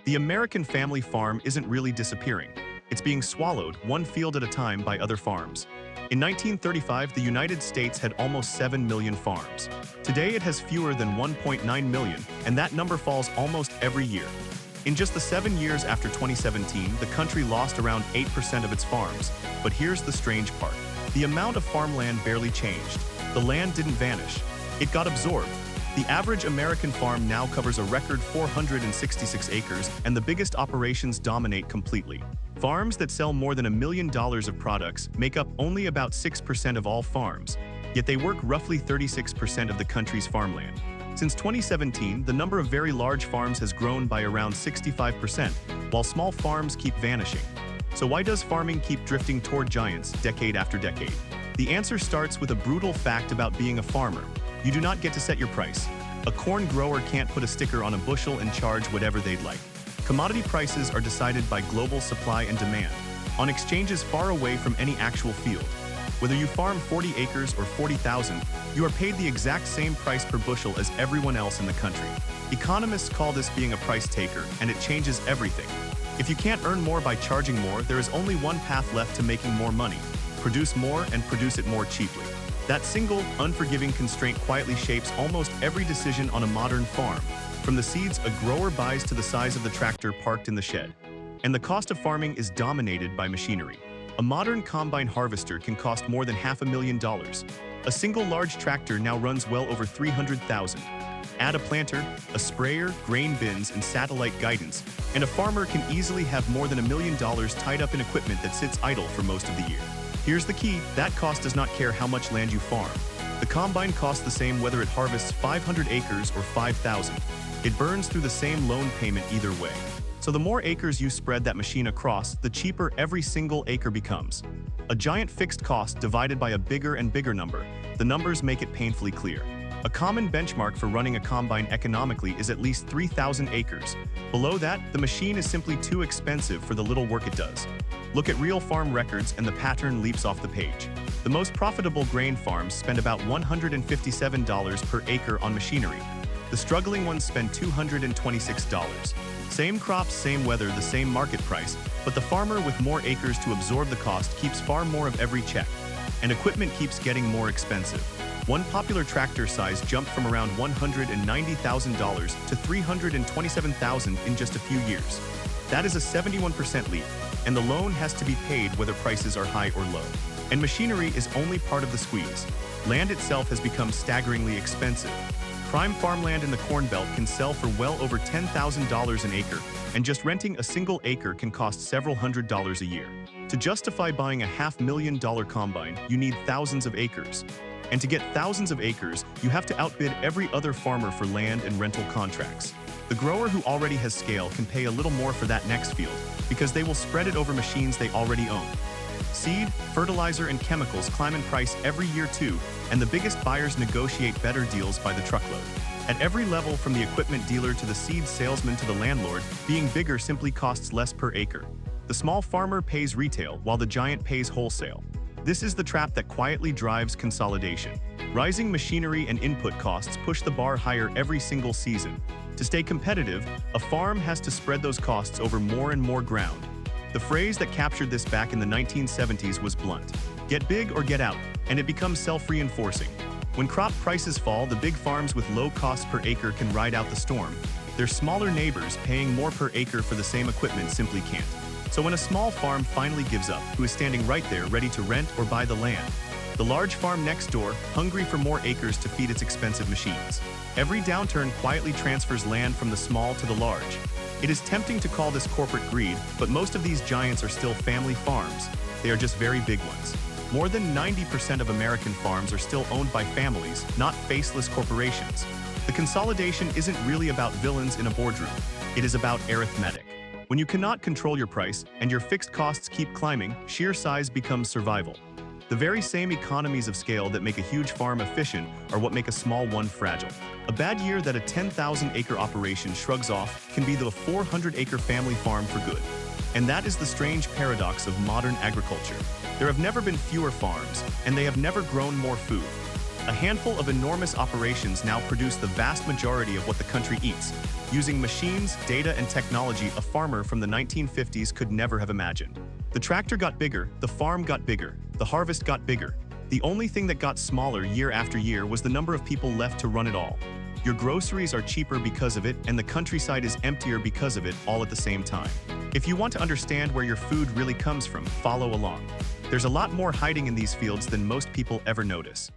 The American family farm isn't really disappearing. It's being swallowed, one field at a time, by other farms. In 1935, the United States had almost 7 million farms. Today it has fewer than 1.9 million, and that number falls almost every year. In just the 7 years after 2017, the country lost around 8% of its farms. But here's the strange part. The amount of farmland barely changed. The land didn't vanish. It got absorbed. The average American farm now covers a record 466 acres, and the biggest operations dominate completely. Farms that sell more than $1 million of products make up only about 6% of all farms, yet they work roughly 36% of the country's farmland. Since 2017, the number of very large farms has grown by around 65%, while small farms keep vanishing. So why does farming keep drifting toward giants decade after decade? The answer starts with a brutal fact about being a farmer. You do not get to set your price. A corn grower can't put a sticker on a bushel and charge whatever they'd like. Commodity prices are decided by global supply and demand, on exchanges far away from any actual field. Whether you farm 40 acres or 40,000, you are paid the exact same price per bushel as everyone else in the country. Economists call this being a price taker, and it changes everything. If you can't earn more by charging more, there is only one path left to making more money: produce more and produce it more cheaply. That single, unforgiving constraint quietly shapes almost every decision on a modern farm, from the seeds a grower buys to the size of the tractor parked in the shed. And the cost of farming is dominated by machinery. A modern combine harvester can cost more than $500,000. A single large tractor now runs well over $300,000. Add a planter, a sprayer, grain bins, and satellite guidance, and a farmer can easily have more than $1 million tied up in equipment that sits idle for most of the year. Here's the key: that cost does not care how much land you farm. The combine costs the same whether it harvests 500 acres or 5,000. It burns through the same loan payment either way. So the more acres you spread that machine across, the cheaper every single acre becomes. A giant fixed cost divided by a bigger and bigger number. The numbers make it painfully clear. A common benchmark for running a combine economically is at least 3,000 acres. Below that, the machine is simply too expensive for the little work it does. Look at real farm records and the pattern leaps off the page. The most profitable grain farms spend about $157 per acre on machinery. The struggling ones spend $226. Same crops, same weather, the same market price, but the farmer with more acres to absorb the cost keeps far more of every check. And equipment keeps getting more expensive. One popular tractor size jumped from around $190,000 to $327,000 in just a few years. That is a 71% leap, and the loan has to be paid whether prices are high or low. And machinery is only part of the squeeze. Land itself has become staggeringly expensive. Prime farmland in the Corn Belt can sell for well over $10,000 an acre, and just renting a single acre can cost several $100s a year. To justify buying a $500,000 combine, you need thousands of acres. And to get thousands of acres, you have to outbid every other farmer for land and rental contracts. The grower who already has scale can pay a little more for that next field, because they will spread it over machines they already own. Seed, fertilizer, and chemicals climb in price every year too, and the biggest buyers negotiate better deals by the truckload. At every level, from the equipment dealer to the seed salesman to the landlord, being bigger simply costs less per acre. The small farmer pays retail, while the giant pays wholesale. This is the trap that quietly drives consolidation. Rising machinery and input costs push the bar higher every single season. To stay competitive, a farm has to spread those costs over more and more ground. The phrase that captured this back in the 1970s was blunt: get big or get out, and it becomes self-reinforcing. When crop prices fall, the big farms with low costs per acre can ride out the storm. Their smaller neighbors, paying more per acre for the same equipment, simply can't. So when a small farm finally gives up, who is standing right there ready to rent or buy the land? The large farm next door, hungry for more acres to feed its expensive machines. Every downturn quietly transfers land from the small to the large. It is tempting to call this corporate greed, but most of these giants are still family farms. They are just very big ones. More than 90% of American farms are still owned by families, not faceless corporations. The consolidation isn't really about villains in a boardroom. It is about arithmetic. When you cannot control your price and your fixed costs keep climbing, sheer size becomes survival. The very same economies of scale that make a huge farm efficient are what make a small one fragile. A bad year that a 10,000-acre operation shrugs off can be the 400-acre family farm for good. And that is the strange paradox of modern agriculture. There have never been fewer farms, and they have never grown more food. A handful of enormous operations now produce the vast majority of what the country eats, using machines, data, and technology a farmer from the 1950s could never have imagined. The tractor got bigger, the farm got bigger, the harvest got bigger. The only thing that got smaller year after year was the number of people left to run it all. Your groceries are cheaper because of it, and the countryside is emptier because of it, all at the same time. If you want to understand where your food really comes from, follow along. There's a lot more hiding in these fields than most people ever notice.